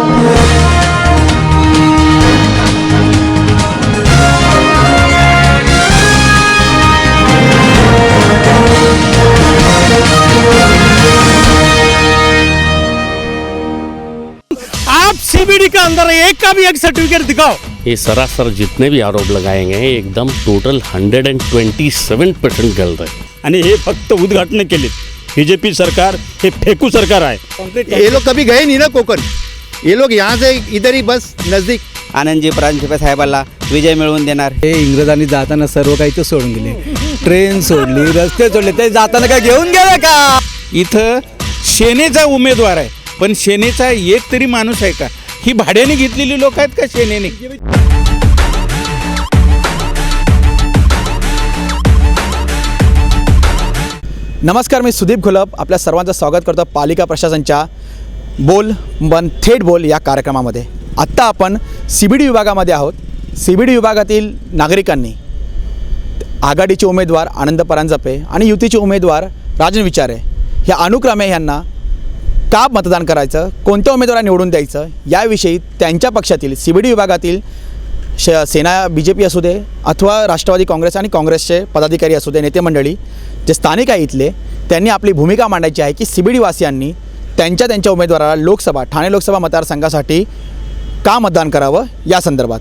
आप सीबीडी के अंदर एक का भी एक सर्टिफिकेट दिखाओ। ये सरासर जितने भी आरोप लगाए गए हैं एकदम टोटल 127% गलत है आणि हे फक्त उद्घाटन केले। बीजेपी सरकार हे फेकू सरकार आहे। ये लोग कभी गए नहीं ना कोकण, ये लोग यहाँ से इधर ही बस नजदीक। आनंदजी परांजपे साहेबांना विजय मिळवून देणार। हे इंग्रजांनी जाताना सर्व काही ते सोडून गेले, ट्रेन सोडली, रस्ते सोडले, ते जाताना काय घेऊन गेले का? इथं सेनेचा उमेदवार आहे, पण सेनेचा एक तरी माणूस आहे का? ही भाड्याने घेतलेली लोक आहेत का सेनेने? नमस्कार, मी सुदीप घोलप आपल्या सर्वांचं स्वागत करतो पालिका प्रशासनच्या बोल बन थेट बोल या कार्यक्रमामध्ये। आत्ता आपण सीबीडी विभागामध्ये आहोत। सीबीडी विभागातील नागरिकांनी आघाडीचे उमेदवार आनंद परांजपे आणि युतीचे उमेदवार राजन विचारे ह्या अनुक्रमे यांना का मतदान करायचं, कोणत्या उमेदवाराला निवडून द्यायचं याविषयी त्यांच्या पक्षातील सीबीडी विभागातील सेना बीजेपी असू दे अथवा राष्ट्रवादी काँग्रेस आणि काँग्रेसचे पदाधिकारी असू दे, नेते मंडळी जे स्थानिक आहे इथले, त्यांनी आपली भूमिका मांडायची आहे की सीबीडी वासियांनी त्यांच्या उमेदवाराला लोकसभा ठाणे लोकसभा मतदारसंघासाठी का मतदान करावं या संदर्भात।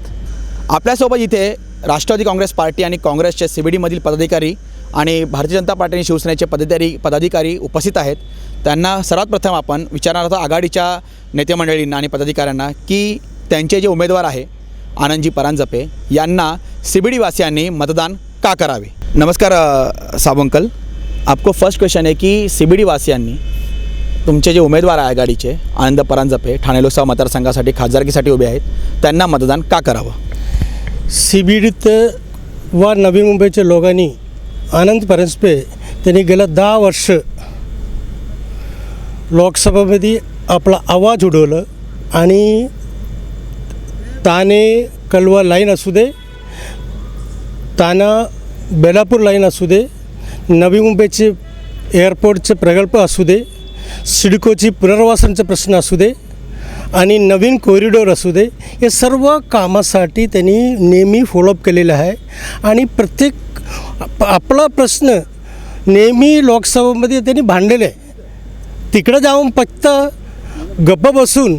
आपल्यासोबत इथे राष्ट्रवादी काँग्रेस पार्टी आणि काँग्रेसचे सीबीडीमधील पदाधिकारी आणि भारतीय जनता पार्टी आणि शिवसेनेचे पदाधिकारी उपस्थित आहेत। त्यांना सर्वात प्रथम आपण विचारणार आहोत आघाडीच्या नेते मंडळींना आणि पदाधिकाऱ्यांना की त्यांचे जे उमेदवार आहे आनंदजी परांजपे यांना सीबीडी वासियांनी मतदान का करावे। नमस्कार साहब अंकल, आपको फर्स्ट क्वेश्चन है कि सीबीडी वासियांनी तुमचे जे उमेदवार आहे आघाडीचे आनंद परांजपे ठाणे लोकसभा मतदारसंघासाठी खासदारकीसाठी उभे आहेत, त्यांना मतदान का करावं? सीबीडीत व नवी मुंबईच्या लोकांनी आनंद परांजपे त्यांनी गेल्या 10 वर्ष लोकसभेमध्ये आपला आवाज उडवलं आणि ताणे कलवा लाईन असू दे, ताना बेलापूर लाईन असू दे, नवी मुंबईचे एअरपोर्टचे प्रकल्प असू दे, सिडकोची पुनर्वसनचे प्रश्न असू दे आणि नवीन कॉरिडॉर असू दे, हे सर्व कामासाठी त्यांनी नेहमी फॉलोअप केलेलं आहे आणि प्रत्येक आपला प्रश्न नेहमी लोकसभेमध्ये त्यांनी भांडलेलं आहे। तिकडं जाऊन फक्त गप्प बसून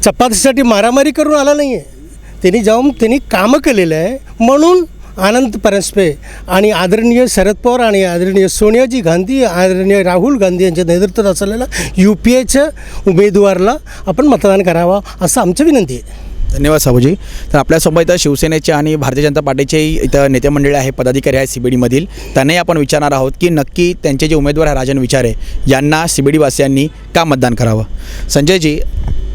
चपातीसाठी मारामारी करून आला नाही आहे, त्यांनी कामं केलेलं आहे। म्हणून आनंद परांजपे आणि आदरणीय शरद पवार आणि आदरणीय सोनियाजी गांधी, आदरणीय राहुल गांधी यांच्या नेतृत्वात असलेल्या UPAच्या उमेदवाराला आपण मतदान करावं असं आमची विनंती आहे। धन्यवाद साबूजी। तर आपल्यासोबत इथं शिवसेनेचे आणि भारतीय जनता पार्टीचेही इथं नेते मंडळी आहे, पदाधिकारी आहे सीबीडीमधील, त्यांनाही आपण विचारणार आहोत की नक्की त्यांचे जे उमेदवार आहे राजन विचारे यांना सीबीडी वासियांनी का मतदान करावं। संजय जी,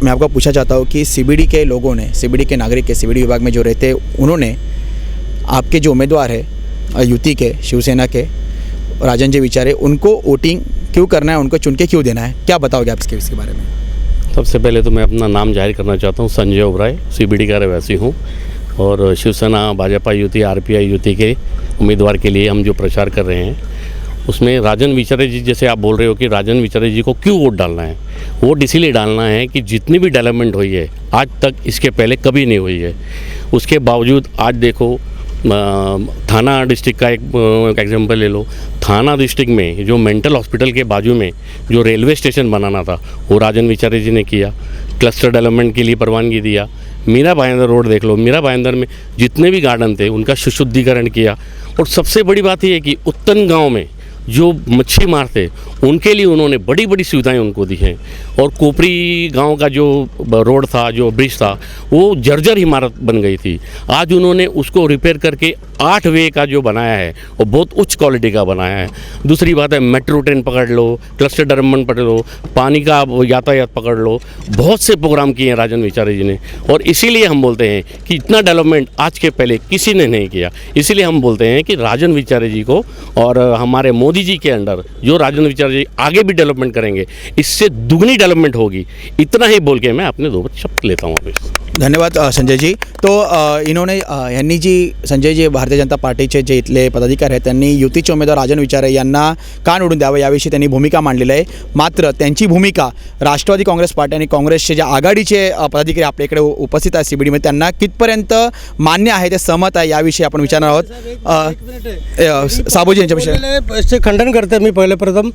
मैं आपको पूछना चाहता हूँ कि सीबीडी के लोगों ने, सीबीडी के नागरिक के सीबीडी विभाग में जो रहते उन्होंने आपके जो उम्मीदवार है युति के शिवसेना के राजन जी विचारे, उनको वोटिंग क्यों करना है, उनको चुन के क्यों देना है, क्या बताओगे आप इसके बारे में? सबसे पहले तो मैं अपना नाम जाहिर करना चाहता हूँ। संजय ओबराय सीबीडी का रहवासी हूँ और शिवसेना भाजपा युति RPI युति के उम्मीदवार के लिए हम जो प्रचार कर रहे हैं उसमें राजन विचारे जी, जैसे आप बोल रहे हो कि राजन विचारे जी को क्यों वोट डालना है, वोट इसीलिए डालना है कि जितनी भी डेवलपमेंट हुई है आज तक इसके पहले कभी नहीं हुई है। उसके बावजूद आज देखो थाना डिस्ट्रिक्ट का एक एग्जांपल ले लो, थाना डिस्ट्रिक्ट में जो मेंटल हॉस्पिटल के बाजू में जो रेलवे स्टेशन बनाना था वो राजन विचारे जी ने किया, क्लस्टर डेवलपमेंट के लिए परवानगी दिया। मीरा भाईंदर रोड देख लो, मीरा भाईंदर में जितने भी गार्डन थे उनका सुशुद्धिकरण किया। और सबसे बड़ी बात ये है कि उत्तन गांव में जो मच्छी मारते उनके लिए उन्होंने बड़ी बड़ी सुविधाएं उनको दी हैं। और कोपरी गांव का जो रोड था, जो ब्रिज था, वो जर्जर इमारत बन गई थी। आज उन्होंने उसको रिपेयर करके 8 वे का जो बनाया है वो बहुत उच्च क्वालिटी का बनाया है। दूसरी बात है मेट्रो ट्रेन पकड़ लो, क्लस्टर डेवलपमेंट पकड़ लो, पानी का यातायात पकड़ लो, बहुत से प्रोग्राम किए हैं राजन विचारे जी ने। और इसीलिए हम बोलते हैं कि इतना डेवलपमेंट आज के पहले किसी ने नहीं किया। इसीलिए हम बोलते हैं कि राजन विचारे जी को और हमारे मोदी जी के अंडर जो राजन विचारे जी आगे भी डेवलपमेंट करेंगे, इससे दुगनी डेवलपमेंट होगी। इतना ही बोल के मैं अपने 2 शब्द लेता हूँ वापस। धन्यवाद संजय जी। तो इन्होंने यांनी जी संजय जी भारतीय जनता पार्टीचे जे इथले पदाधिकारी आहेत त्यांनी युतीचे उमेदवार राजन विचारे यांना का निवडून द्यावं याविषयी त्यांनी भूमिका मांडलेली आहे। मात्र त्यांची भूमिका राष्ट्रवादी काँग्रेस पार्टी आणि काँग्रेसचे जे आघाडीचे पदाधिकारी आपल्या इकडे उपस्थित आहेत CBDमध्ये त्यांना कितपर्यंत मान्य आहे ते सहमत आहे याविषयी आपण विचारणार आहोत। साबूजी यांच्याविषयी खंडन करते मी पहिले प्रथम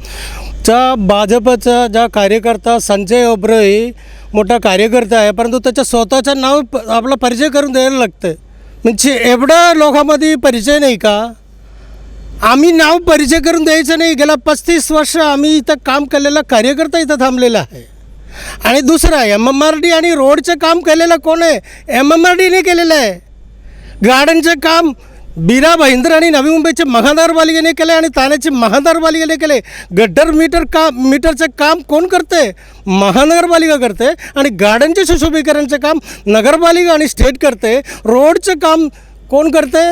भाजपचा ज्या कार्यकर्ता संजय ओब्राय मोठा कार्यकर्ता आहे, परंतु त्याच्या स्वतःचं नाव आपला परिचय करून द्यायला लागतं। म्हणजे एवढा लोकांमध्ये परिचय नाही का? आम्ही नाव परिचय करून द्यायचं नाही। गेल्या 35 वर्ष आम्ही इथं काम केलेला कार्यकर्ता इथं थांबलेला आहे। आणि दुसरा MMRD आणि रोडचं काम केलेलं कोण आहे? MMRDने केलेलं आहे। गार्डनचं काम बीरा भाईंदर आणि नवी मुंबईचे महानगरपालिकेने केले आणि ठाण्याचे महानगरपालिकेने केले। गड्डर मीटरचं काम कोण करते? महानगरपालिका करते। आणि गार्डनचे सुशोभीकरणचं काम नगरपालिका आणि स्टेट करते। रोडचं काम कोण करते?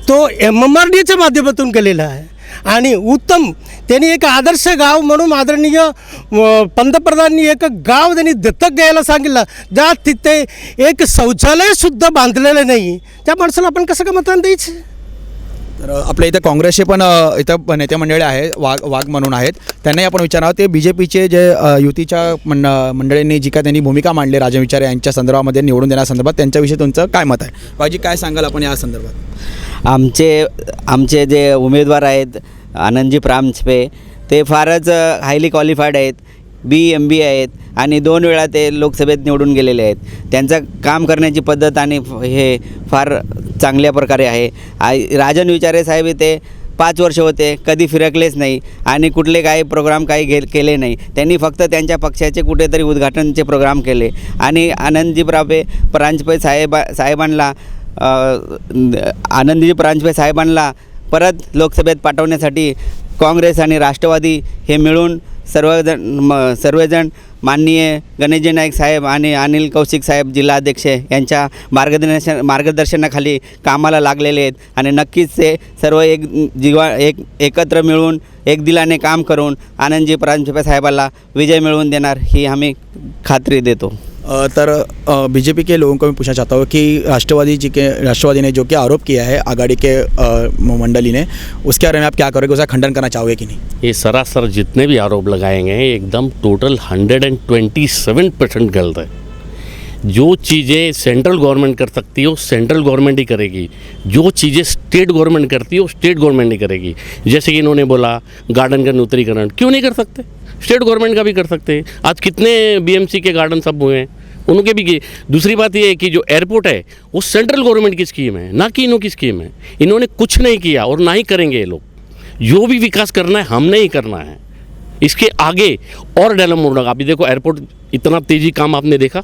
तो MMRDच्या माध्यमातून केलेला आहे। आणि उत्तम त्यांनी एक आदर्श गाव म्हणून आदरणीय पंतप्रधानांनी एक गाव त्यांनी दत्तक घ्यायला सांगितलं, ज्या तिथे एक शौचालयसुद्धा बांधलेलं नाही। त्या माणसाला आपण कसं का मतदान द्यायचं? तर आपल्या इथं काँग्रेसचे पण इथं नेते मंडळी आहे, वाघ म्हणून आहेत, त्यांनाही आपण विचारणार ते BJPचे जे युतीच्या मंडळींनी जी काय त्यांनी भूमिका मांडली राजन विचारे यांच्या संदर्भामध्ये निवडून देण्यासंदर्भात त्यांच्याविषयी तुमचं काय मत आहे? बाजी काय सांगाल आपण या संदर्भात? आमचे जे उमेदवार आहेत आनंदजी प्रांजपे ते फारच हायली क्वालिफाईड आहेत, BMB आहेत आणि 2 वेळा ते लोकसभेत निवडून गेलेले आहेत। त्यांचं काम करण्याची पद्धत आणि हे फार चांगल्या प्रकारे आहे। राजन विचारे साहेब इथे 5 वर्ष होते, कधी फिरकलेच नाही आणि कुठले काही प्रोग्राम काही केले नाही। त्यांनी फक्त त्यांच्या पक्षाचे कुठेतरी उद्घाटनचे प्रोग्राम केले आणि आनंदजी प्रांजपे साहेबांना परत लोकसभेत पाठवण्यासाठी काँग्रेस आणि राष्ट्रवादी हे मिळून सर्वजण माननीय गणेशजी नाईक साहेब आणि अनिल कौशिक साहेब जिल्हाध्यक्ष यांच्या मार्गदर्शनाखाली कामाला लागलेले आहेत आणि नक्कीच ते सर्व एकत्र मिळून एक दिलाने काम करून आनंदजी प्रांजपे साहेबाला विजय मिळवून देणार ही आम्ही खात्री देतो। तर BJP के लोगों को मैं पूछना चाहता हूँ कि राष्ट्रवादी ने जो कि आरोप किया है आघाड़ी के मंडली ने, उसके बारे में आप क्या करोगे? उसका खंडन करना चाहोगे कि नहीं? ये सरासर जितने भी आरोप लगाए गए हैं एकदम टोटल 127% गलत है। जो चीज़ें सेंट्रल गवर्नमेंट कर सकती है वो सेंट्रल गवर्नमेंट ही करेगी, जो चीज़ें स्टेट गवर्नमेंट करती है वो स्टेट गवर्नमेंट ही करेगी। जैसे कि इन्होंने बोला गार्डन का नूतनीकरण क्यों नहीं कर सकते? स्टेट गवर्नमेंट का भी कर सकते हैं। आज कितने BMC के गार्डन सब हुए हैं, उनके भी किए। दूसरी बात ये है कि जो एयरपोर्ट है वो सेंट्रल गवर्नमेंट की स्कीम है, ना कि इन्हों की स्कीम है। इन्होंने कुछ नहीं किया और ना ही करेंगे ये लोग। जो भी विकास करना है हमने ही करना है। इसके आगे और डेवलपमेंट होगा। अभी देखो एयरपोर्ट इतना तेज़ी काम आपने देखा,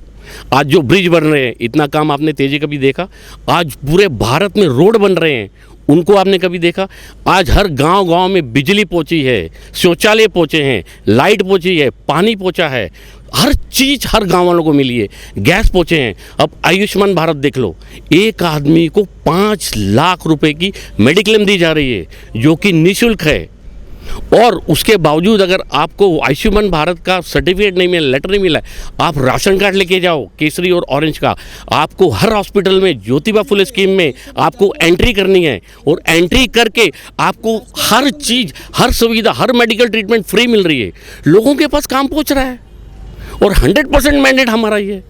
आज जो ब्रिज बन रहे हैं इतना काम आपने तेज़ी कभी देखा? आज पूरे भारत में रोड बन रहे हैं उनको आपने कभी देखा? आज हर गांव में बिजली पहुंची है, शौचालय पहुंचे हैं, लाइट पहुंची है, पानी पहुंचा है, हर चीज़ हर गांव वालों को मिली है, गैस पहुंचे हैं। अब आयुष्मान भारत देख लो, एक आदमी को 5 लाख रुपए की मेडिक्लेम दी जा रही है जो कि निःशुल्क है। और उसके बावजूद अगर आपको आयुष्मान भारत का सर्टिफिकेट नहीं मिला, लेटर नहीं मिला, आप राशन कार्ड लेके जाओ केसरी और ऑरेंज का, आपको हर हॉस्पिटल में ज्योतिबा फुले स्कीम में आपको एंट्री करनी है और एंट्री करके आपको हर चीज़, हर सुविधा, हर मेडिकल ट्रीटमेंट फ्री मिल रही है। लोगों के पास काम पहुंच रहा है और 100% मैंडेट हमारा ही है।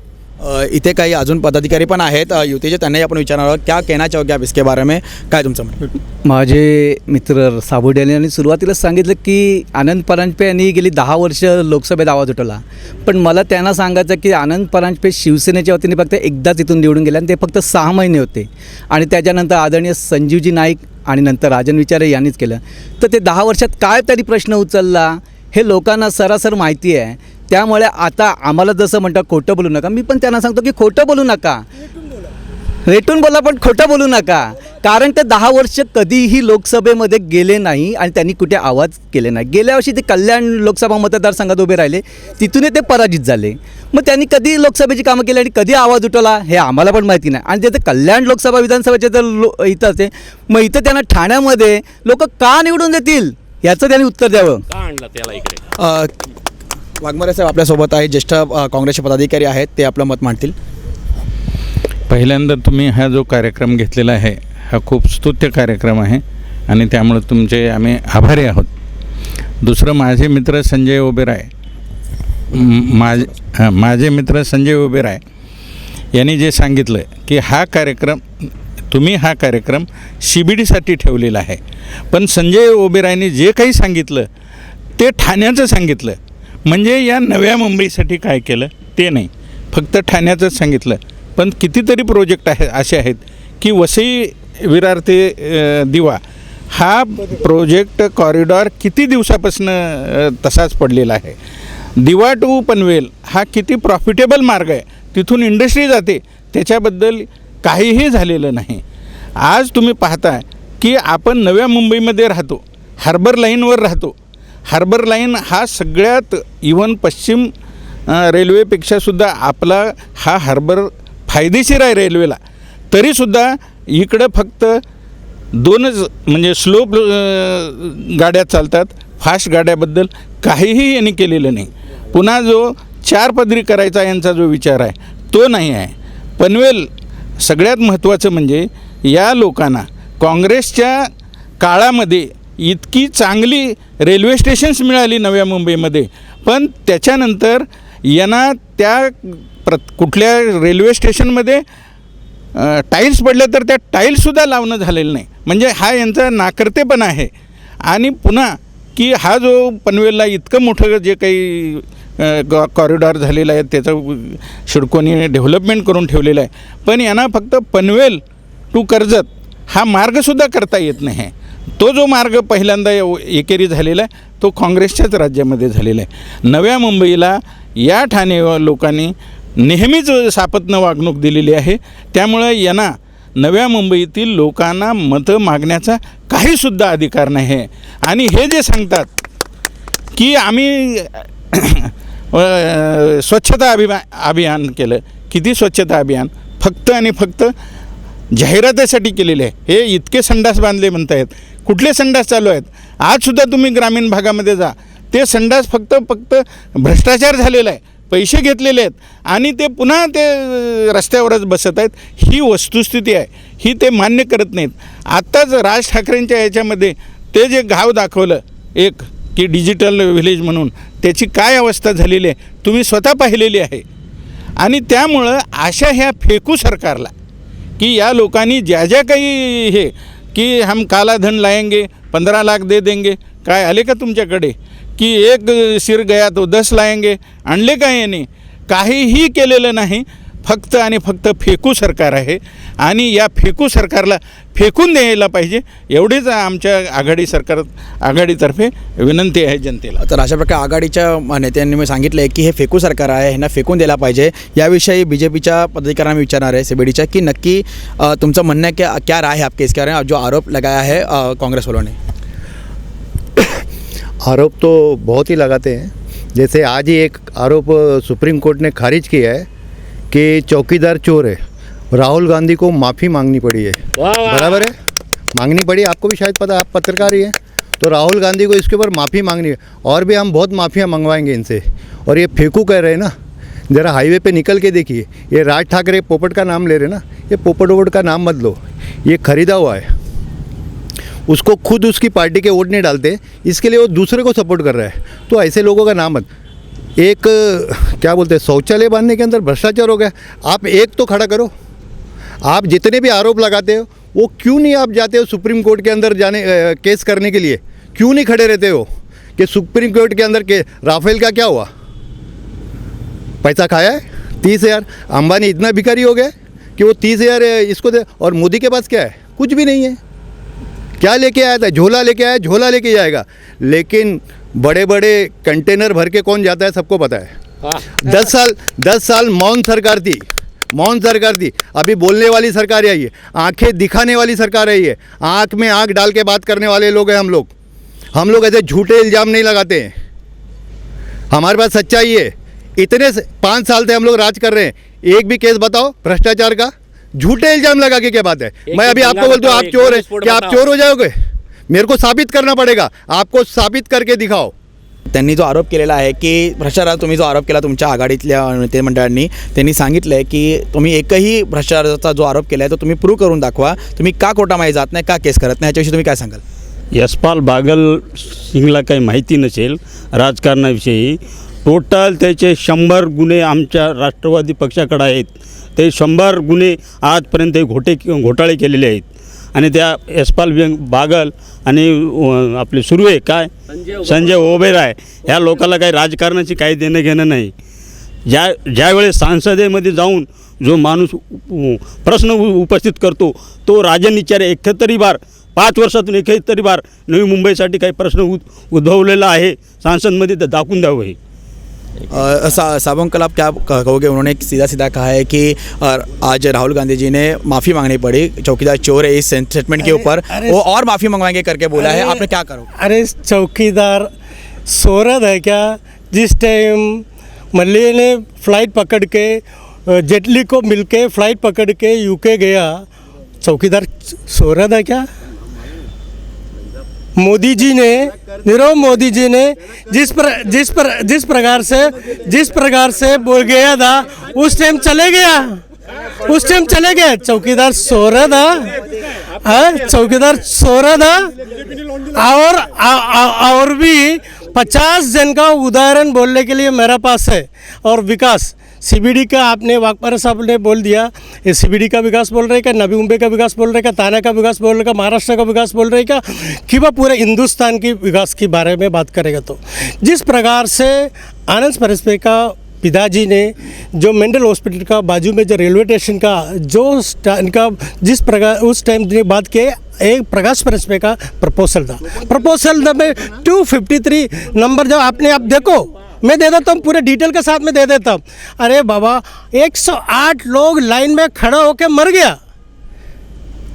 इथे काही अजून पदाधिकारी पण आहेत युतीचे, त्यांनाही आपण विचारणार आहोत क्या कहना चाहोगे आप इसके बारे में? काय तुमचं म्हणणं? माझे मित्र साबुडे यांनी सुरुवातीलाच सांगितलं की आनंद परांजपे यांनी गेली 10 वर्ष लोकसभेत आवाज उठवला, पण मला त्यांना सांगायचं की आनंद परांजपे शिवसेनेच्या वतीने फक्त एकदाच इथून निवडून गेले आणि ते फक्त 6 महिने होते आणि त्याच्यानंतर आदरणीय संजीवजी नाईक आणि नंतर राजन विचारे यांनीच केलं। तर ते 10 वर्षात काय तरी प्रश्न उचलला हे लोकांना सरासर माहिती आहे। त्यामुळे आता आम्हाला जसं म्हणतात खोटं बोलू नका, मी पण त्यांना सांगतो की खोटं बोलू नका, रेटून बोला पण खोटं बोलू नका, कारण ते 10 वर्ष कधीही लोकसभेमध्ये गेले नाही आणि त्यांनी कुठे आवाज केले नाही। गेल्या वर्षी ते कल्याण लोकसभा मतदारसंघात उभे राहिले, तिथून ते पराजित झाले। मग त्यांनी कधी लोकसभेची कामं केली आणि कधी आवाज उठवला हे आम्हाला पण माहिती नाही। आणि ते कल्याण लोकसभा विधानसभेचे तर इथं असते, मग इथं त्यांना ठाण्यामध्ये लोक का निवडून देतील याचं त्यांनी उत्तर द्यावं। का आणलं त्याला इकडे? वाघमारे साहेब आपल्यासोबत आहे, ज्येष्ठ काँग्रेसचे पदाधिकारी आहेत, ते आपलं मत मांडतील। पहिल्यांदा तुम्ही हा जो कार्यक्रम घेतलेला आहे हा खूप स्तुत्य कार्यक्रम आहे आणि त्यामुळे तुमचे आम्ही आभारी आहोत. दुसरं, माझे मित्र संजय ओबेराय माझे मित्र संजय ओबेराय यांनी जे सांगितलं की हा कार्यक्रम CBDसाठी ठेवलेला आहे, पण संजय ओबेरायने जे काही सांगितलं ते ठाण्याचं सांगितलं. म्हणजे या नव्या मुंबईसाठी काय केलं ते नाही, फक्त ठाण्याचंच सांगितलं. पण कितीतरी प्रोजेक्ट असे आहेत की वसई विरार ते दिवा हा प्रोजेक्ट कॉरिडॉर किती दिवसापासून तसाच पडलेला आहे. दिवा टू पनवेल हा किती प्रॉफिटेबल मार्ग आहे, तिथून इंडस्ट्री जाते, त्याच्याबद्दल काहीही झालेलं नाही. आज तुम्ही पाहताय की आपण नव्या मुंबईमध्ये राहतो, हार्बर लाईनवर राहतो. हार्बर लाईन हा सगळ्यात इव्हन पश्चिम रेल्वेपेक्षासुद्धा आपला हा हार्बर फायदेशीर आहे रेल्वेला. तरीसुद्धा इकडं फक्त 2च म्हणजे स्लो गाड्या चालतात, फास्ट गाड्याबद्दल काहीही यांनी केलेलं नाही. पुन्हा जो 4 पदरी करायचा यांचा जो विचार आहे तो नाही आहे. पनवेल सगळ्यात महत्त्वाचं म्हणजे या लोकांना काँग्रेसच्या काळामध्ये इतकी चांगली रेल्वे स्टेशन्स मिळाली नव्या मुंबईमध्ये, पण त्याच्यानंतर यांना त्या कुठल्या रेल्वे स्टेशनमध्ये टाईल्स पडल्या तर त्या टाईल्ससुद्धा लावणं झालेलं नाही. म्हणजे हा यांचा नाकर्तेपणा आहे. आणि पुन्हा की हा जो पनवेलला इतकं मोठं जे काही कॉरिडॉर झालेलं आहे त्याचं शिडकोनी डेव्हलपमेंट करून ठेवलेलं आहे, पण यांना फक्त पनवेल टू कर्जत हा मार्गसुद्धा करता येत नाही. तो जो मार्ग पहिल्यांदा एकेरी झालेला आहे तो काँग्रेसच्याच राज्यामध्ये झालेला आहे. नव्या मुंबईला या ठाणे लोकांनी नेहमीच सापत्न वागणूक दिलेली आहे. त्यामुळं यांना नव्या मुंबईतील लोकांना मतं मागण्याचा काहीसुद्धा अधिकार नाही आहे. आणि हे जे सांगतात की आम्ही स्वच्छता अभियान केलं, किती स्वच्छता अभियान फक्त आणि फक्त जाहिरातीसाठी केलेले आहे. हे इतके संडास बांधले म्हणत आहेत, कुठले संडास चालू आहेत? आजसुद्धा तुम्ही ग्रामीण भागामध्ये जा, ते संडास फक्त भ्रष्टाचार झालेला आहे, पैसे घेतलेले आहेत आणि ते पुन्हा ते रस्त्यावरच बसत आहेत. ही वस्तुस्थिती आहे, ही ते मान्य करत नाहीत. आत्ताच राज ठाकरेंच्या याच्यामध्ये ते जे गाव दाखवलं एक की डिजिटल व्हिलेज म्हणून, त्याची काय अवस्था झालेली आहे तुम्ही स्वतः पाहिलेली आहे. आणि त्यामुळं अशा ह्या फेकू सरकारला की या लोकांनी ज्या काही हे की हम काला धन लाएंगे 15 लाख दे देंगे, काय आले का तुमच्याकडे? की एक सिर गया तो 10 लाएंगे, आणले का याने? काहीही केलेलं नाही, फक्त आणि फक्त फेकू सरकार आहे. आणि या फेकू सरकारला फेकून द्यायला पाहिजे, एवढीच आमच्या आघाडीतर्फे विनंती आहे जनतेला. तर अशा प्रकारे आघाडीच्या नेत्यांनी मी सांगितलं आहे की हे फेकू सरकार आहे, ह्यांना फेकून द्यायला पाहिजे. याविषयी BJPच्या पदाधिकाऱ्यांना विचारणार आहे CBDच्या की नक्की तुमचं म्हणणं है क्या राय है आपके इसके बारे में जो आरोप लगाया है कांग्रेस वालों ने? आरोप तो बहुत ही लगाते हैं. जैसे आज ही एक आरोप सुप्रीम कोर्ट ने खारिज किया है कि चौकीदार चोर है. राहुल गांधी को माफ़ी मांगनी पड़ी है. बराबर है, मांगनी पड़ी. आपको भी शायद पता, आप पत्रकार ही हैं, तो राहुल गांधी को इसके ऊपर माफ़ी मांगनी है. और भी हम बहुत माफ़ियाँ मंगवाएंगे इनसे. और ये फेंकू कह रहे हैं ना, ज़रा हाईवे पे निकल के देखिए. ये राज ठाकरे पोपट का नाम ले रहे ना, ये पोपट वोपट का नाम मत लो, ये खरीदा हुआ है. उसको खुद उसकी पार्टी के वोट नहीं डालते, इसके लिए वो दूसरे को सपोर्ट कर रहा है. तो ऐसे लोगों का नाम मत. एक क्या बोलते हैं, शौचालय बांधने के अंदर भ्रष्टाचार हो गया. आप एक तो खड़ा करो. आप जितने भी आरोप लगाते हो वो क्यों नहीं आप जाते हो सुप्रीम कोर्ट के अंदर केस करने के लिए? क्यों नहीं खड़े रहते हो कि सुप्रीम कोर्ट के अंदर के राफेल का क्या हुआ? पैसा खाया है 30,000. अंबानी इतना भिखारी हो गया कि वो 30,000 इसको दे. और मोदी के पास क्या है? कुछ भी नहीं है. क्या लेके आया था? झोला लेके आया, झोला लेके जाएगा. लेकिन बड़े बड़े कंटेनर भर के कौन जाता है सबको पता है. 10 साल मौन सरकार थी. अभी बोलने वाली सरकार आई है, आंखें दिखाने वाली सरकार आई है. आंख में आंख डाल के बात करने वाले लोग हैं हम लोग ऐसे झूठे इल्ज़ाम नहीं लगाते हैं. हमारे पास सच्चाई है. इतने 5 साल से हम लोग राज कर रहे हैं, एक भी केस बताओ भ्रष्टाचार का. झूठे इल्ज़ाम लगा के क्या बात है? मैं अभी आपको बोलता हूँ आप चोर है, क्या आप चोर हो जाओगे? मेरे को साबित करना पड़ेगा. आपको साबित करके दिखाओ. त्यांनी जो आरोप केलेला आहे की भ्रष्टाचार, तुम्ही जो आरोप केला तुमच्या आघाडीतल्या नेते मंडळांनी, त्यांनी सांगितलं आहे की तुम्ही एकही भ्रष्टाचाराचा जो आरोप केला आहे तो तुम्ही प्रूव्ह करून दाखवा, तुम्ही का कोर्टामध्ये जात नाही, का केस करत नाही, ह्याच्याविषयी तुम्ही काय सांगाल? यशपाल बागल सिंगला काही माहिती नसेल राजकारणाविषयी. टोटल त्याचे 100 गुन्हे आमच्या राष्ट्रवादी पक्षाकडे आहेत. ते 100 गुन्हे आजपर्यंत घोटाळे केलेले आहेत. आणि त्या यशपाल बागल आणि आपले सुर्वे काय संजय ओबेरॉय ह्या लोकांना काही राजकारणाची काही देणं घेणं नाही. ज्यावेळेस संसदेमध्ये जाऊन जो माणूस प्रश्न उपस्थित करतो तो राजनिचारे 71 बार 5 वर्षातून 71 बार नवी मुंबईसाठी काही प्रश्न उद्भवलेला आहे संसदमध्ये, तर दाखवून द्यावं. हे साबों कल आप क्या कहोगे? उन्होंने सीधा सीधा कहा है कि आज राहुल गांधी जी ने माफ़ी मांगनी पड़ी, चौकीदार चोर है इस स्टेटमेंट के ऊपर, वो और माफ़ी मंगवाएंगे करके बोला है, आपने क्या करो? अरे चौकीदार सोरद है क्या? जिस टाइम मल्लिया ने फ्लाइट पकड़ के जेटली को मिलके फ्लाइट पकड़ के यूके गया, चौकीदार सोरद है क्या? मोदी जी ने, नीरव मोदी जी ने जिस प्रकार से बोल गया था उस टाइम चले गया, चौकीदार सोरद है, चौकीदार सोरद है। और भी 50 जन का उदाहरण बोलने के लिए मेरे पास है। और विकास सीबीडी का आपने वाकपारा साहब ने बोल दिया, ये सीबीडी का विकास बोल रहे क्या, नवी मुंबई का विकास बोल रहे क्या, थाना का विकास बोल रहे क्या, महाराष्ट्र का विकास बोल रहे क्या, कि वह पूरे हिंदुस्तान की विकास के बारे में बात करेगा? तो जिस प्रकार से आनंद परांजपे का पिताजी ने जो मेंटल हॉस्पिटल का बाजू में जो रेलवे स्टेशन का जो इनका जिस प्रकार उस टाइम ने बात किए, एक प्रकाश परांजपे का प्रपोजल था, प्रपोजल नंबर 253 नंबर जब आपने आप देखो, मैं दे देता हूँ पूरे डिटेल के साथ में दे देता हूँ। अरे बाबा 108 लोग लाइन में खड़ा होकर मर गया,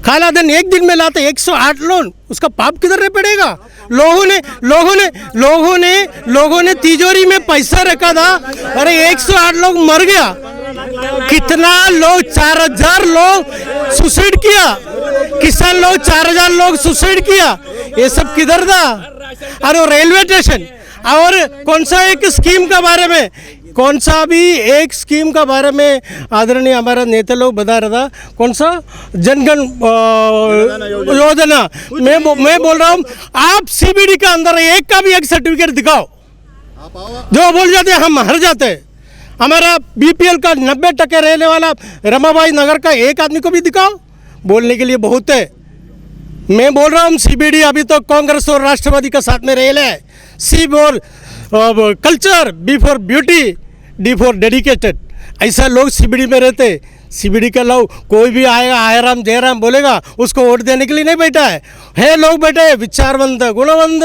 काला धन एक दिन में लाते 108 लोग, उसका पाप किधर पड़ेगा? लोगों ने तिजोरी में पैसा रखा था, अरे 108 लोग मर गया, कितना लोग 4000 लोग सुसाइड किया, किसान लोग 4000 लोग सुसाइड किया, ये सब किधर था? अरे रेलवे स्टेशन और कौन सा एक स्कीम का बारे में, कौन सा भी एक स्कीम का बारे में आदरणीय हमारा नेता लोग बता रहा था, कौन सा जनगण योजना, मैं बोल रहा हूँ आप सीबीडी का अंदर एक का भी एक सर्टिफिकेट दिखाओ, जो बोल जाते हम हार जाते हैं। हमारा बीपीएल का 90% रहने वाला रमाबाई नगर का एक आदमी को भी दिखाओ, बोलने के लिए बहुत है। मैं बोल रहा हूँ सीबीडी अभी तो कांग्रेस और राष्ट्रवादी का साथ में रेल है। C for culture, B for beauty, D for dedicated, ऐसा लोग सीबीडी में रहते। सीबीडी का लोग कोई भी आएगा आयराम जयराम बोलेगा उसको वोट देने के लिए नहीं बैठा है लोग बैठे हैं विचारवंत गुणवंत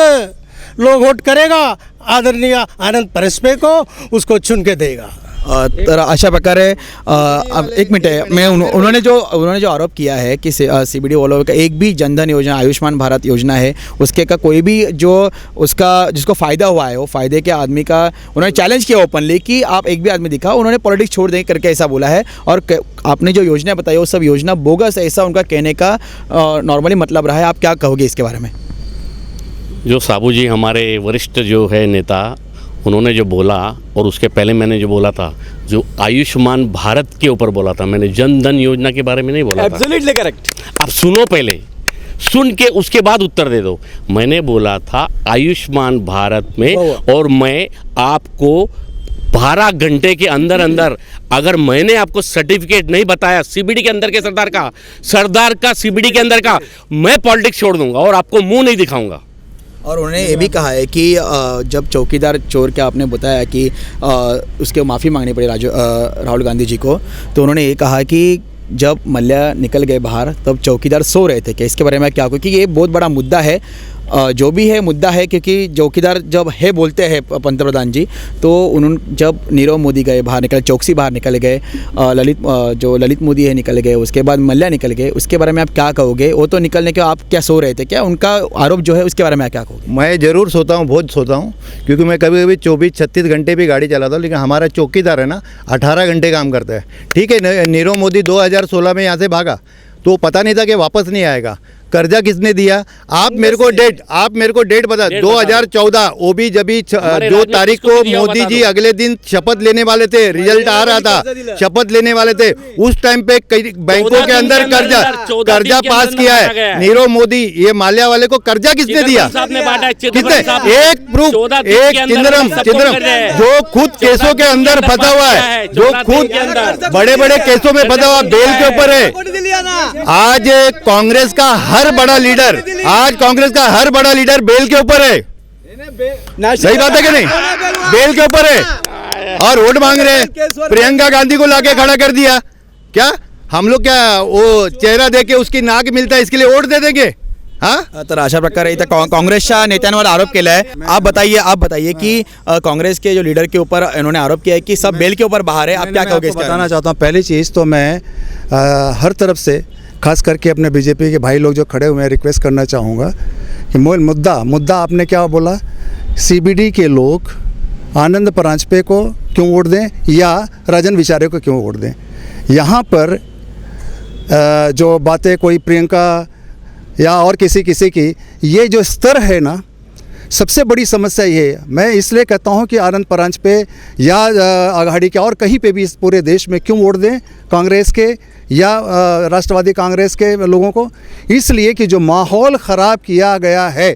लोग वोट करेगा आदरणीय आनंद परांजपे को, उसको चुन के देगा। तर अशा प्रकारे अब एक मिनट है, मैं उन्होंने जो आरोप किया है कि सीबीडी वालों का एक भी जनधन योजना, आयुष्मान भारत योजना है, उसके का कोई भी जो उसका जिसको फ़ायदा हुआ है वो फ़ायदे के आदमी का उन्होंने चैलेंज किया ओपनली कि आप एक भी आदमी दिखाओ, उन्होंने पॉलिटिक्स छोड़ दें करके ऐसा बोला है। और आपने जो योजना बताई वो सब योजना बोगस, ऐसा उनका कहने का नॉर्मली मतलब रहा है। आप क्या कहोगे इसके बारे में? जो साबू जी हमारे वरिष्ठ जो है नेता, उन्होंने जो बोला और उसके पहले मैंने जो बोला था, जो आयुष्मान भारत के ऊपर बोला था, मैंने जन धन योजना के बारे में नहीं बोला था। Absolutely correct. आप सुनो, पहले सुन के उसके बाद उत्तर दे दो। मैंने बोला था आयुष्मान भारत में, और मैं आपको 12 घंटे के अंदर अंदर अगर मैंने आपको सर्टिफिकेट नहीं बताया सीबीडी के अंदर के सरदार का सीबीडी के अंदर का, मैं पॉलिटिक्स छोड़ दूंगा और आपको मुंह नहीं दिखाऊंगा। और उन्होंने ये भी कहा है कि जब चौकीदार चोर के आपने बताया कि उसके माफ़ी मांगनी पड़ी राहुल गांधी जी को, तो उन्होंने ये कहा कि जब मल्ल्या निकल गए बाहर तब चौकीदार सो रहे थे। क्या इसके बारे में क्या? क्योंकि ये बहुत बड़ा मुद्दा है, जो भी है मुद्दा है, क्योंकि चौकीदार जब है बोलते हैं पंतप्रधान जी, तो उन्होंने जब नीरव मोदी गए बाहर निकले, चौकसी बाहर निकल गए, ललित मोदी है निकल गए, उसके बाद मल्ल्या निकल गए, उसके बारे में आप क्या कहोगे? वो तो निकलने के आप क्या सो रहे थे क्या? उनका आरोप जो है उसके बारे में क्या कहोगे? मैं ज़रूर सोता हूँ, बहुत सोता हूँ, क्योंकि मैं कभी कभी 24-36 घंटे भी गाड़ी चलाता हूँ, लेकिन हमारा चौकीदार है ना 18 घंटे काम करता है। ठीक है, नीरव मोदी 2016 में यहाँ से भागा तो पता नहीं था कि वापस नहीं आएगा। कर्जा किसने दिया? आप मेरे को डेट बता। 2014 ओबी जबी जो तारीख को मोदी जी अगले दिन शपथ लेने वाले थे, रिजल्ट आ रहा था, शपथ लेने वाले थे, उस टाइम पे कई बैंकों के अंदर कर्जा पास किया है नीरव मोदी। ये माल्या वाले को कर्जा किसने दिया? कितने? एक प्रूफ, एक चिदंबरम जो खुद केसों के अंदर फंसा हुआ है, जो खुद बड़े बड़े केसों में फंसा हुआ, बेल के ऊपर है। आज कांग्रेस का हर बड़ा लीडर बेल के ऊपर है। सही बात है कि नहीं? बेल के ऊपर है और वोट मांग रहे हैं। प्रियंका गांधी को लाके खड़ा कर दिया। क्या हम लोग क्या वो चेहरा देके उसकी नाक मिलता है इसके लिए वोट दे देंगे? हाँ, तर अशा प्रकारे इथं काँग्रेसच्या नेत्यांवर आरोप केला है। आप बताइए कि कांग्रेस के जो लीडर के ऊपर इन्होंने आरोप किया है कि सब बेल के ऊपर बाहर है। आप क्या कहोगे? बताना चाहता हूँ, पहली चीज़ तो मैं हर तरफ से खास करके अपने बीजेपी के भाई लोग जो खड़े हुए हैं रिक्वेस्ट करना चाहूँगा कि मुद्दा आपने क्या बोला, सीबीडी के लोग आनंद परांजपे को क्यों वोट दें या राजन विचारे को क्यों वोट दें? यहाँ पर जो बातें कोई प्रियंका या और किसी की, ये जो स्तर है ना, सबसे बड़ी समस्या ये है। मैं इसलिए कहता हूँ कि आनंद परांजपे या आघाड़ी के और कहीं पे भी इस पूरे देश में क्यों वोट दें कांग्रेस के या राष्ट्रवादी कांग्रेस के लोगों को? इसलिए कि जो माहौल ख़राब किया गया है,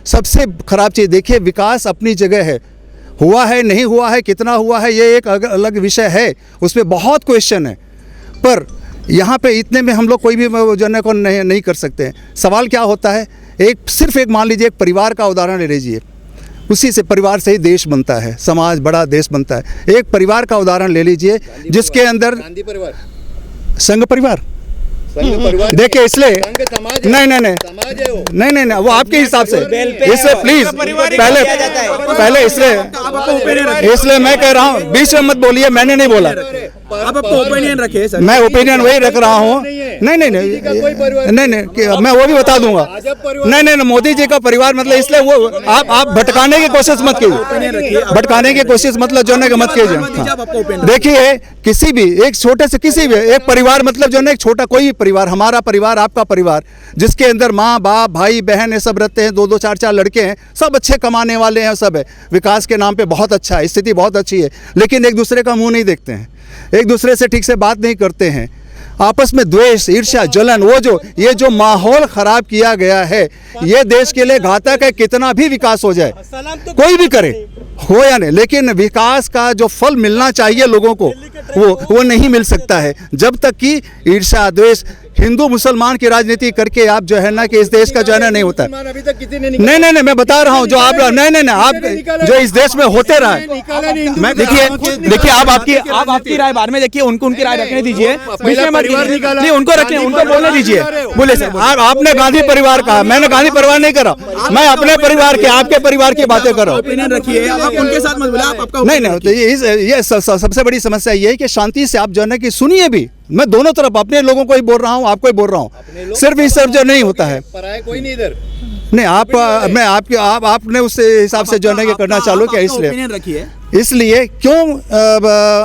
सबसे ख़राब चीज़ देखिए, विकास अपनी जगह है, हुआ है नहीं हुआ है, कितना हुआ है, ये एक अलग विषय है, उस पर बहुत क्वेश्चन है, पर यहाँ पे इतने में हम लोग कोई भी जनता को नहीं कर सकते हैं। सवाल क्या होता है, सिर्फ एक मान लीजिए, एक परिवार का उदाहरण ले लीजिए, उसी से परिवार से ही देश बनता है, समाज बड़ा देश बनता है। एक परिवार का उदाहरण ले लीजिए जिसके अंदर संघ परिवार देखिए, इसलिए नहीं, वो आपके हिसाब से, इसलिए प्लीज पहले इसलिए मैं कह रहा हूँ, बीच में मत बोलिए, मैंने नहीं बोला। आप अपना ओपिनियन रखिए सर। मैं ओपिनियन वही रख रहा हूँ। नहीं, मैं वो भी बता दूंगा। नहीं, मोदी जी का परिवार मतलब, इसलिए वो आप भटकाने की कोशिश मत कीजिए, भटकाने की कोशिश मतलब जोड़ने का मत कीजिए। देखिए, किसी भी एक छोटे से किसी भी एक परिवार मतलब जो है एक छोटा कोई भी परिवार, हमारा परिवार, आपका परिवार, जिसके अंदर माँ बाप भाई बहन ये सब रहते हैं, 2-2 4-4 लड़के हैं, सब अच्छे कमाने वाले हैं, सब है, विकास के नाम पे बहुत अच्छा है, स्थिति बहुत अच्छी है, लेकिन एक दूसरे का मुंह नहीं देखते हैं, एक दूसरे से ठीक से बात नहीं करते हैं, आपस में द्वेष ईर्ष्या जलन, ये जो माहौल खराब किया गया है, ये देश के लिए घातक है। कितना भी विकास हो जाए, कोई भी करे, हो या नहीं, लेकिन विकास का जो फल मिलना चाहिए लोगों को, वो नहीं मिल सकता है जब तक कि ईर्ष्या द्वेष हिंदू मुसलमान की राजनीति करके आप जो है ना कि इस देश का जो है ना नहीं होता है। नहीं, मैं बता रहा हूँ जो आप नहीं, आप जो इस देश में होते रहे। मैं देखिए आप आपकी राय बाद में देखिए, उनकी राय रखने दीजिए, उनको रखने, उनको बोलने दीजिए। बोले सर, आपने गांधी परिवार कहा, मैंने गांधी परिवार नहीं करा, मैं अपने परिवार के, आपके परिवार की बातें कर रहा हूँ। उनके साथ मत बोला। नहीं, तो ये सबसे बड़ी समस्या ये है कि शांति से आप जो है ना कि सुनिए भी, मैं दोनों तरफ अपने लोगों को ही बोल रहा हूँ, आपको ही बोल रहा हूँ, सिर्फ जो नहीं होता है, कोई नहीं इधर नहीं, आपने उस हिसाब से जो है करना चालू किया, इसलिए क्यों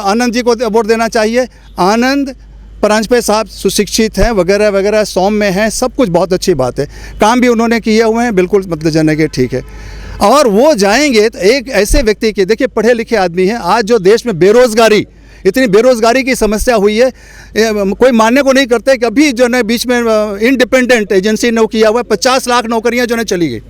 आनंद जी को वोट देना चाहिए। आनंद परांजपे साहब सुशिक्षित हैं, वगैरह वगैरह, सौम्य हैं, सब कुछ बहुत अच्छी बात है, काम भी उन्होंने किए हुए हैं, बिल्कुल मतलब जने के ठीक है, और वो जाएंगे तो एक ऐसे व्यक्ति के, देखिए पढ़े लिखे आदमी हैं, आज जो देश में बेरोजगारी, इतनी बेरोजगारी की समस्या हुई है, कोई मानने को नहीं करते कि अभी जो है बीच में इंडिपेंडेंट एजेंसी ने किया हुआ है, 50 लाख नौकरियां जो है चली गई,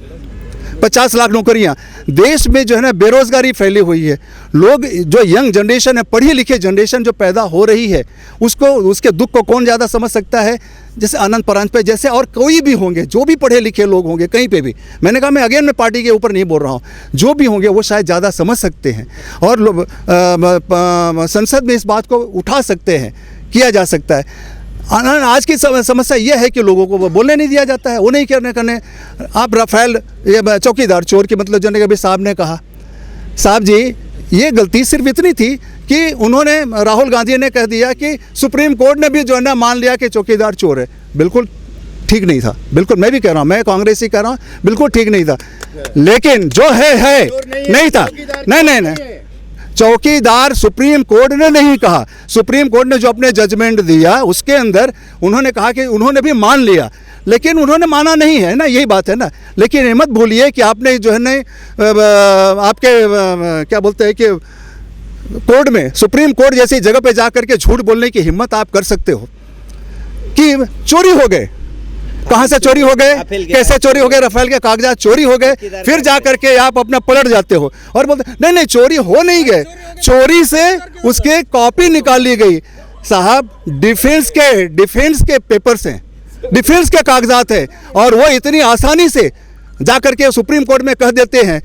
50 लाख नौकरियां, देश में जो है ना बेरोजगारी फैली हुई है, लोग जो यंग जनरेशन है, पढ़ी लिखी जनरेशन जो पैदा हो रही है, उसके दुख को कौन ज़्यादा समझ सकता है, जैसे आनंद परांजपे जैसे और कोई भी होंगे, जो भी पढ़े लिखे लोग होंगे कहीं पे भी, मैंने कहा मैं अगेन में पार्टी के ऊपर नहीं बोल रहा हूँ, जो भी होंगे वो शायद ज़्यादा समझ सकते हैं और संसद में इस बात को उठा सकते हैं, किया जा सकता है। आज की समस्या यह है कि लोगों को वो बोलने नहीं दिया जाता है, वो नहीं करने। आप राफेल ये चौकीदार चोर की मतलब जनने कभी साहब ने कहा, साहब जी ये गलती सिर्फ इतनी थी कि उन्होंने, राहुल गांधी ने कह दिया कि सुप्रीम कोर्ट ने भी जो है ना मान लिया कि चौकीदार चोर है, बिल्कुल ठीक नहीं था, बिल्कुल मैं भी कह रहा हूँ, मैं कांग्रेसी कह रहा हूँ, बिल्कुल ठीक नहीं था, लेकिन जो है नहीं था, नहीं, चौकीदार सुप्रीम कोर्ट ने नहीं कहा, सुप्रीम कोर्ट ने जो अपने जजमेंट दिया उसके अंदर उन्होंने कहा कि उन्होंने भी मान लिया, लेकिन उन्होंने माना नहीं है ना, यही बात है ना। लेकिन ये मत भूलिए कि आपने जो है ना आपके क्या बोलते हैं कि कोर्ट में, सुप्रीम कोर्ट जैसी जगह पे जा करके झूठ बोलने की हिम्मत आप कर सकते हो कि चोरी हो गए। कहाँ से चोरी हो गए, कैसे चोरी हो गए, राफेल के कागजात चोरी हो गए, फिर जा करके आप अपना पलट जाते हो और बोलते नहीं नहीं चोरी हो नहीं गए, चोरी से उसके कॉपी निकाल ली गई। साहब डिफेंस के पेपर्स हैं, डिफेंस के कागजात है, और वो इतनी आसानी से जा करके सुप्रीम कोर्ट में कह देते हैं।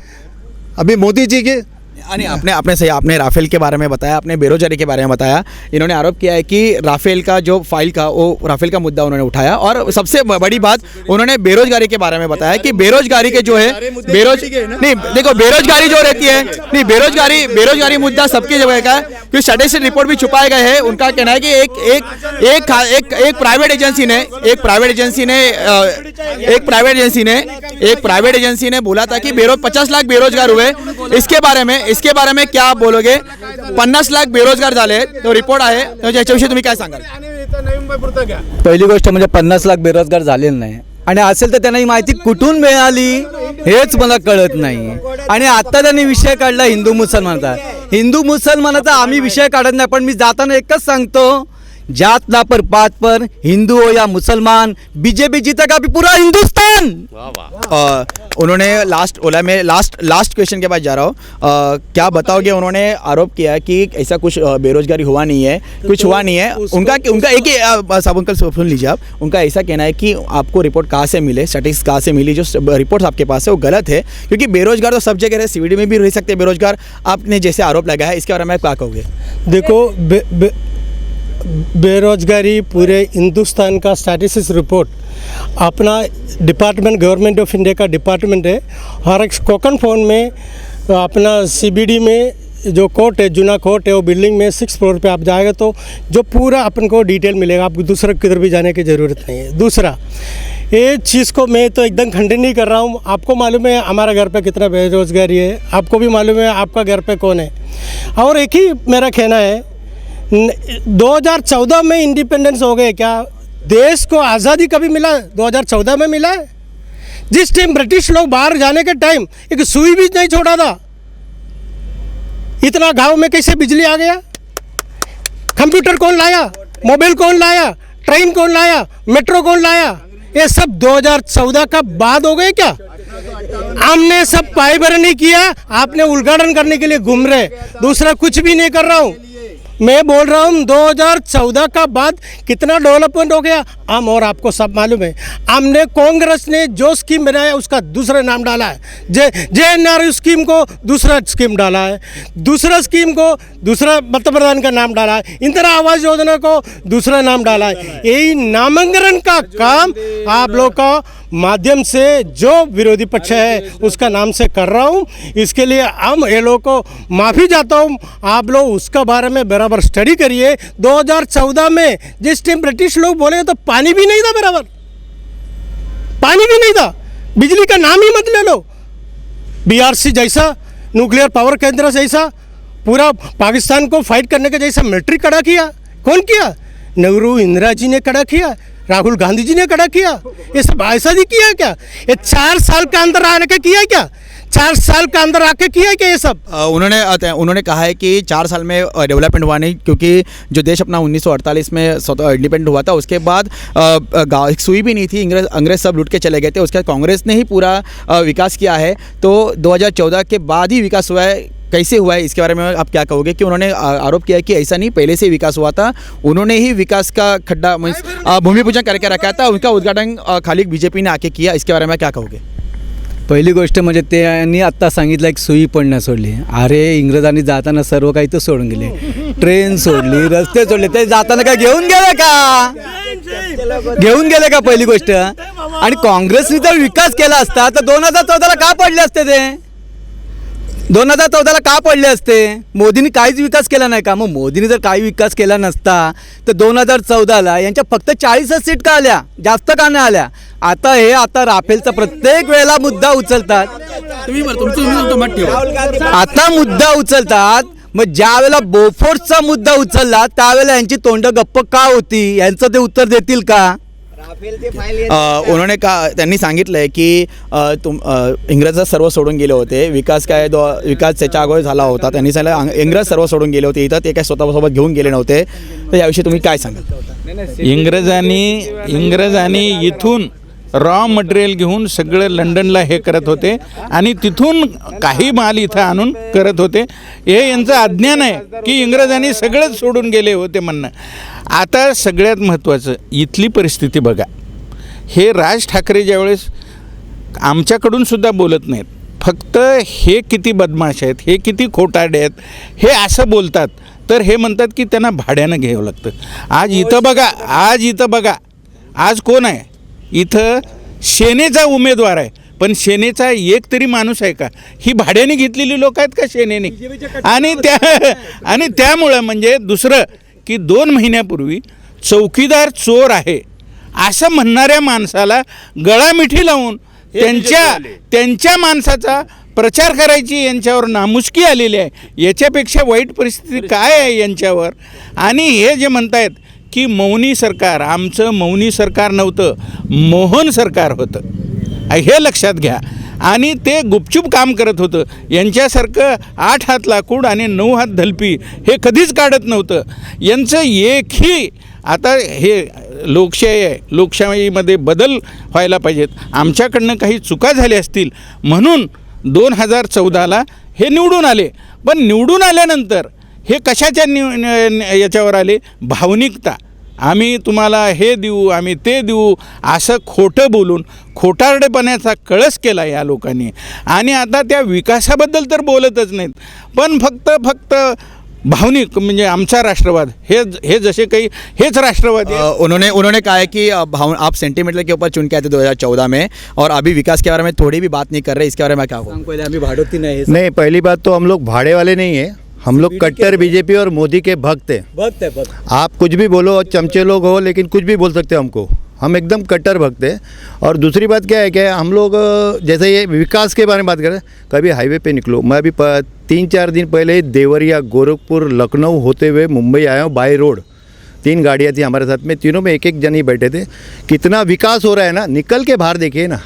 अभी मोदी जी के आपने राफेल के बारे में बताया, आपने बेरोजगारी के बारे में बताया। इन्होंने आरोप किया है कि राफेल का जो फाइल का वो राफेल का मुद्दा उन्होंने उठाया, और सबसे बड़ी बात उन्होंने बेरोजगारी के बारे में बताया कि बेरोजगारी के जो है देखो बेरोजगारी जो रहती है, नहीं बेरोजगारी मुद्दा सबकी जगह का है, क्योंकि स्टैटिस्टिक्स रिपोर्ट भी छुपाए गए हैं। उनका कहना है कि एक प्राइवेट एजेंसी ने बोला था कि 50 लाख बेरोजगार हुए। इसके बारे में क्या आप बोलोगे? 50 लाख बेरोजगार झाले, तो रिपोर्ट आहे, तर याच्याविषयी तुम्ही काय सांगाल? पहिली गोष्ट म्हणजे 50 लाख बेरोजगार झालेले नाही, आणि असेल तर त्यांना ही माहिती कुठून मिळाली हेच मला कळत नाही। आणि आता त्यांनी विषय काढला हिंदू मुसलमानाचा आम्ही विषय काढत नाही, पण मी जाताना एकच सांगतो, जात ना पर पात पर, हिंदू हो या मुसलमान, बीजेपी जीतेगा अभी पूरा हिंदुस्तान। उन्होंने लास्ट क्वेश्चन के बाद जा रहा हूँ, क्या बताओगे? उन्होंने आरोप किया है कि ऐसा कुछ बेरोजगारी हुआ नहीं है, कुछ हुआ नहीं है। उनका एक ही साहब अंकल सुन लीजिए आप, उनका ऐसा कहना है कि आपको रिपोर्ट कहाँ से मिले, स्टैटिस्टिक्स कहाँ से मिली, जो रिपोर्ट आपके पास है वो गलत है, क्योंकि बेरोजगार तो सब जगह है, CBD में भी रह सकते हैं बेरोजगार। आपने जैसे आरोप लगाया है, इसके बारे में आप क्या कहोगे? देखो बेरोजगारी पूरे हिंदुस्तान का statistics report Apna department, government of India का डिपार्टमेंट है। हर एक स्पोकन फोन में अपना CBD में जो कोर्ट है, जूना कोर्ट है, वो बिल्डिंग में 6th फ्लोर पे आप जाएगा तो जो पूरा अपन को डिटेल मिलेगा, आपको दूसरा किधर भी जाने की ज़रूरत नहीं है। दूसरा ये चीज़ को मैं तो एकदम खंडन नहीं कर रहा हूँ। आपको मालूम है हमारा घर पे कितना बेरोजगारी है, आपको भी मालूम है आपका घर पे कौन है। और एक ही मेरा कहना है, 2014 में इंडिपेंडेंस हो गए क्या? देश को आज़ादी कभी मिला? 2014 में मिला है। जिस टाइम ब्रिटिश लोग बाहर जाने के टाइम एक सुई भी नहीं छोड़ा था। इतना गांव में कैसे बिजली आ गया? कंप्यूटर कौन लाया? मोबाइल कौन लाया? ट्रेन कौन लाया? मेट्रो कौन लाया? ये सब 2014 का बाद हो गए क्या? हमने सब पाइबर नहीं किया, आपने उद्घाटन करने के लिए घूम रहे, दूसरा कुछ भी नहीं कर रहा हूँ। मैं बोल रहा हूँ 2014 का बाद कितना डेवलपमेंट हो गया हम और आपको सब मालूम है। हमने कांग्रेस ने जो स्कीम बनाया उसका दूसरा नाम डाला है, JNRU स्कीम को दूसरा स्कीम डाला है, दूसरा स्कीम को दूसरा मध्य प्रधान का नाम डाला है, इंदिरा आवास योजना को दूसरा नाम डाला है। यही नामांकन का काम आप लोग का माध्यम से जो विरोधी पक्ष है उसका नाम से कर रहा हूँ। इसके लिए हम ये लोग को माफ़ी चाहता हूँ। आप लोग उसका बारे में बराबर स्टडी करिए। 2014 में जिस टाइम ब्रिटिश लोग बोले तो पानी भी नहीं था, बराबर पानी भी नहीं था, बिजली का नाम ही मत ले लो। BRC जैसा न्यूक्लियर पावर केंद्र जैसा पूरा पाकिस्तान को फाइट करने के जैसा मिलिट्री खड़ा किया, कौन किया? नेहरू इंदिरा जी ने खड़ा किया, राहुल गांधी जी ने खड़ा किया। ये सब ऐसा ही किया क्या? ये 4 साल का अंदर आके किया क्या? 4 साल का अंदर आके किया क्या ये सब? उन्होंने कहा है कि 4 साल में डेवलपमेंट हुआ नहीं, क्योंकि जो देश अपना 1948 में इंडिपेंडेंट हुआ था उसके बाद सुई भी नहीं थी, अंग्रेज सब लूट के चले गए थे। उसके बाद कांग्रेस ने ही पूरा विकास किया है। तो 2014 के बाद ही विकास हुआ है, कैसे हुआ है इसके बारे में आप क्या कहोगे? कि उन्होंने आरोप किया कि ऐसा नहीं, पहले से विकास हुआ था, उन्होंने ही विकास का खड्डा मीन्स भूमि पूजन करके रखा था, उनका उद्घाटन खाली BJP ने आके किया। इसके बारे में क्या कहोगे? पहिली गोष्ट म्हणजे त्यांनी आत्ता सांगितलं एक सुई पडणं सोडली। अरे इंग्रजांनी जाताना सर्व काही तर सोडून गेले, ट्रेन सोडली, रस्ते सोडले, ते जाताना काय घेऊन गेले का? घेऊन गेले का? पहिली गोष्ट। आणि काँग्रेसने जर विकास केला असता तर 2014ला का पडले असते? ते 2014ला का पडले असते? मोदींनी काहीच विकास केला नाही का? मग मोदींनी जर काही विकास केला नसता तर 2014ला यांच्या फक्त 40 सीट का आल्या, जास्त का नाही आल्या? आता राफेलचा प्रत्येक वेळेला मुद्दा उचलतात, आता मुद्दा उचलतात। मग ज्या वेळेला बोफोर्सचा मुद्दा उचलला त्यावेळेला यांची तोंड गप्प का होती? यांचं ते उत्तर देतील का? उन्होंने त्यांनी सांगितलं आहे की इंग्रज सर्व सोडून गेले होते, विकास त्याच्या अगोदर झाला होता. त्यांनी सांगितलं इंग्रज सर्व सोडून गेले होते, इथं ते काय स्वतःसोबत घेऊन गेले नव्हते. तर याविषयी तुम्ही काय सांगाल? इंग्रजांनी इथून रॉ मटेरियल घेऊन सगळं लंडनला हे करत होते आणि तिथून काही माल इथं आणून करत होते. हे यांचं अज्ञान आहे की इंग्रजांनी सगळंच सोडून गेले होते म्हणणं. आता सगळ्यात महत्त्वाचं इथली परिस्थिती बघा. हे राज ठाकरे ज्यावेळेस आमच्याकडून सुद्धा बोलत नाहीत, फक्त हे किती बदमाश आहेत, हे किती खोटारडे आहेत, हे असं बोलतात. तर हे म्हणतात की त्यांना भाड्यानं घ्यावं लागतं. आज इथं बघा आज कोण आहे इथं? सेनेचा उमेदवार आहे, पण सेनेचा एक तरी माणूस आहे का? ही भाड्याने घेतलेली लोक आहेत का सेनेने? आणि त्यामुळं म्हणजे दुसरं की 2 महिन्यापूर्वी चौकीदार चोर आहे असं म्हणणाऱ्या माणसाला गळामिठी लावून त्यांच्या माणसाचा प्रचार करायची यांच्यावर नामुष्की आलेली आहे. याच्यापेक्षा वाईट परिस्थिती काय आहे यांच्यावर? आणि हे जे म्हणतायत की मौनी सरकार, आमचं मौनी सरकार नव्हतं, मोहन सरकार होतं, हे लक्षात घ्या. आणि ते गुपचूप काम करत होतं. यांच्यासारखं 8 हात लाकूड आणि 9 हात धलपी हे कधीच काढत नव्हतं. यांचं एकही आता हे लोकशाही आहे, लोकशाहीमध्ये बदल व्हायला पाहिजेत. आमच्याकडनं काही चुका झाल्या असतील म्हणून 2014ला हे निवडून आले. पण निवडून आल्यानंतर हे कशाच्या याच्यावर आले? भावनिकता. आम्ही तुम्हाला हे देऊ, आम्ही ते देऊ, असं खोटं बोलून खोटारडेपणाचा कळस केला या लोकांनी. आणि आता त्या विकासाबद्दल तर बोलतच नाहीत, पण फक्त भावनिक म्हणजे आमचा राष्ट्रवाद, हे जसे काही हेच राष्ट्रवादी. उन्होंने कहा है कि आप सेंटीमीटर के ऊपर चुन के आए थे 2014 में और अभी विकास के बारे में थोड़ी भी बात नहीं कर रहे. इसके बारे में क्या होगा? अभी भाडोती नहीं, पहली बात तो हम लोग भाड़े वाले नहीं है, हम लोग कट्टर बीजेपी और मोदी के भक्त हैं. आप कुछ भी बोलो, चमचे लोग हो, लेकिन कुछ भी बोल सकते हो हमको. हम एकदम कट्टर भक्त हैं. और दूसरी बात क्या है कि हम लोग जैसे ये विकास के बारे में बात करें, कभी हाईवे पे निकलो. मैं अभी 3-4 दिन पहले देवरिया, गोरखपुर, लखनऊ होते हुए मुंबई आया हूँ बाय रोड. 3 गाड़ियाँ थी हमारे साथ में, तीनों में एक जन ही बैठे थे. कितना विकास हो रहा है ना. निकल के बाहर देखिए ना,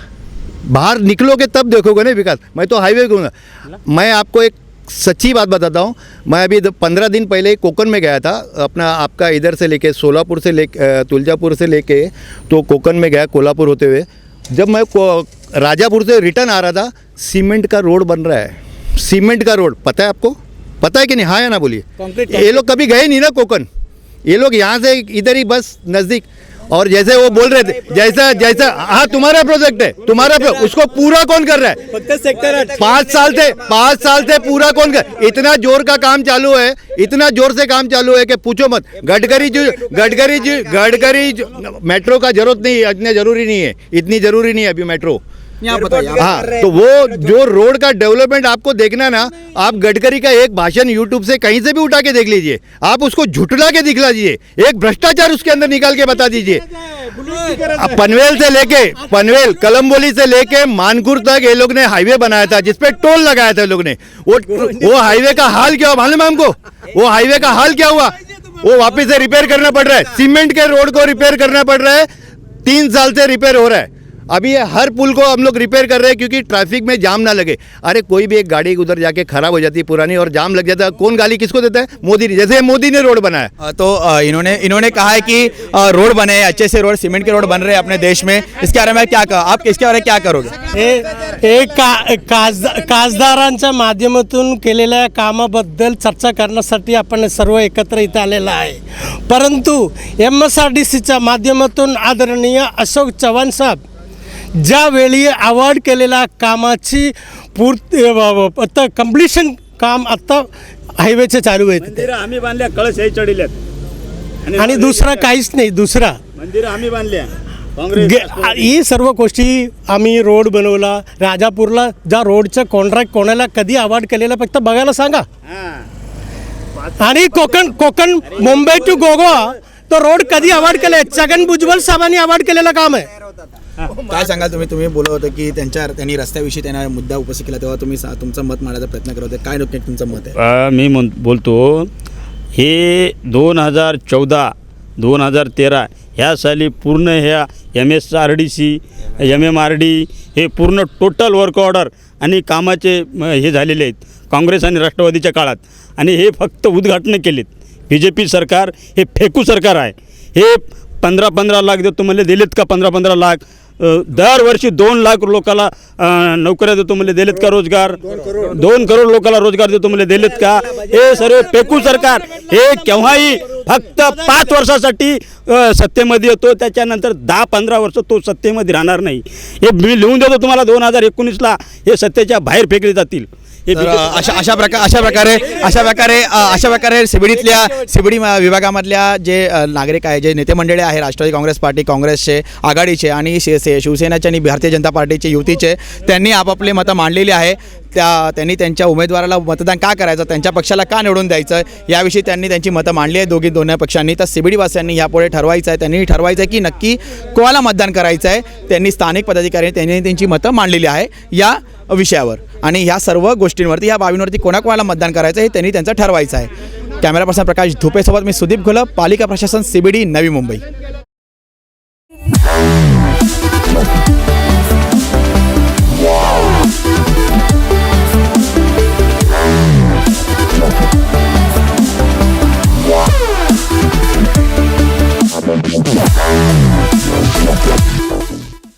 बाहर निकलोगे तब देखोगे ना विकास. मैं तो हाईवे कहूँगा. मैं आपको एक सच्ची बात बताता हूँ. मैं अभी 15 दिन पहले कोकण में गया था. अपना आपका इधर से लेके सोलापुर से लेके तुलजापुर से लेके तो कोकण में गया कोल्हापुर होते हुए. जब मैं राजापुर से रिटर्न आ रहा था, सीमेंट का रोड बन रहा है. सीमेंट का रोड पता है आपको? पता है कि नहीं? हाँ या ना बोलिए. ये लोग कभी गए नहीं ना कोकण. ये लोग यहाँ से इधर ही बस नज़दीक. और जैसे वो बोल रहे थे, जैसा हाँ तुम्हारा प्रोजेक्ट है, उसको पूरा कौन कर रहा है? 5 साल से पूरा कौन कर? इतना जोर का काम चालू है, इतना जोर से काम चालू है कि पूछो मत. गडकरी मेट्रो का जरूरत नहीं है, इतनी जरूरी नहीं है अभी मेट्रो. हाँ, तो वो जो रोड का डेवलपमेंट आपको देखना ना, आप गडकरी का एक भाषण यूट्यूब से कहीं से भी उठा के देख लीजिए. आप उसको झुठला के दिखला दीजिए, एक भ्रष्टाचार उसके अंदर निकाल के बता दीजिए. पनवेल कलम्बोली से लेके मानकुर तक ये लोग ने हाईवे बनाया था, जिसपे टोल लगाया था लोग ने. वो हाईवे का हाल क्या हुआ मालूम है हमको? वो हाईवे का हाल क्या हुआ? वो वापस से रिपेयर करना पड़ रहा है. सीमेंट के रोड को रिपेयर करना पड़ रहा है. 3 साल से रिपेयर हो रहा है. अभी ये हर पुल को हम लोग रिपेयर कर रहे हैं क्योंकि ट्रैफिक में जाम ना लगे. अरे कोई भी एक गाड़ी उधर जाके खराब हो जाती है पुरानी और जाम लग जाता है, कौन गाली किसको देता है? मोदी. जैसे मोदी ने रोड बनाया. तो इन्होंने कहा है कि रोड बने, अच्छे से रोड, सीमेंट के रोड बन रहे हैं अपने देश में. इसके बारे में क्या आप इसके बारे में क्या करोगे? खासदारांच्या माध्यमातून केलेल्या कामाबद्दल चर्चा करण्यासाठी आपण सर्व एकत्र इथं आलेला आहे. परंतु MSRDCच्या माध्यमातून आदरणीय अशोक चव्हाण साहेब ज्यावेळी अवॉर्ड केलेल्या कामाची आता कम्प्लिशन काम आत्ता हायवेचे चालू आहेत. आम्ही बांधल्या, कळस हे चढिल्यात आणि दुसरा काहीच नाही. दुसरा मंदिर आम्ही बांधल्या. ही सर्व गोष्टी आम्ही रोड बनवला. राजापूरला ज्या रोडचं कॉन्ट्रॅक्ट कोणाला कधी अवॉर्ड केलेला फक्त बघायला सांगा. आणि कोकण मुंबई टू गोवा तो रोड कधी अवॉर्ड केले? छगन भुजबळ साहेबांनी अवॉर्ड केलेलं काम आहे. काय सांगाल तुम्ही बोलत होते की त्यांनी रस्त्याविषयी त्यांना मुद्दा उपस्थित केला, तेव्हा तुम्ही तुमचं मत मांडायचा प्रयत्न करत होते. काय नक्की तुमचं मत आहे? मी बोलतो हे 2014-2013 ह्या साली पूर्ण ह्या MSRDC MMRD हे पूर्ण टोटल वर्क ऑर्डर आणि कामाचे हे झालेले आहेत काँग्रेस आणि राष्ट्रवादीच्या काळात. आणि हे फक्त उद्घाटनं केलेत. BJP सरकार हे फेकू सरकार आहे. हे 15-15 लाख देतो म्हणले दिलेत का? 15-15 लाख दरवर्षी 2 लाख लोकाला नोकऱ्या देतो म्हणले दिलेत का? रोजगार 2 करोड लोकाला रोजगार देतो म्हणले दिलेत का? हे सर्व फेकू सरकार. हे केव्हाही फक्त 5 वर्षासाठी सत्तेमध्ये येतो. त्याच्यानंतर 10-15 वर्ष तो सत्तेमध्ये राहणार नाही. हे मी लिहून देतो तुम्हाला 2019ला हे सत्तेच्या बाहेर फेकले जातील. हे तर अशा प्रकारे सिबडी विभागामधल्या जे नागरिक आहे, जे नेते मंडळी आहे, राष्ट्रवादी काँग्रेस पार्टी, काँग्रेसचे, आघाडीचे आणि शिवसेनेचे आणि भारतीय जनता पार्टीचे, युतीचे, त्यांनी आपापले मतं मांडलेली आहे. त्यांनी त्यांच्या उमेदवाराला मतदान का करायचं, त्यांच्या पक्षाला का निवडून द्यायचं याविषयी त्यांनी त्यांची मतं मांडली आहे दोन्ही पक्षांनी. तर सिबडीवासियांनी यापुढे ठरवायचं आहे, त्यांनी ठरवायचं आहे की नक्की कोणाला मतदान करायचं आहे. त्यांनी स्थानिक पदाधिकारी त्यांनी त्यांची मतं मांडलेली आहे या विषयावर. आणि ह्या सर्व गोष्टींवरती, ह्या बाबींवरती कोणाकोणाला मतदान करायचं हे त्यांनी त्यांचं ठरवायचं आहे. कॅमेरा पर्सन प्रकाश धुपेसोबत मी सुदीप घोलप, पालिका प्रशासन, CBD, नवी मुंबई. Wow.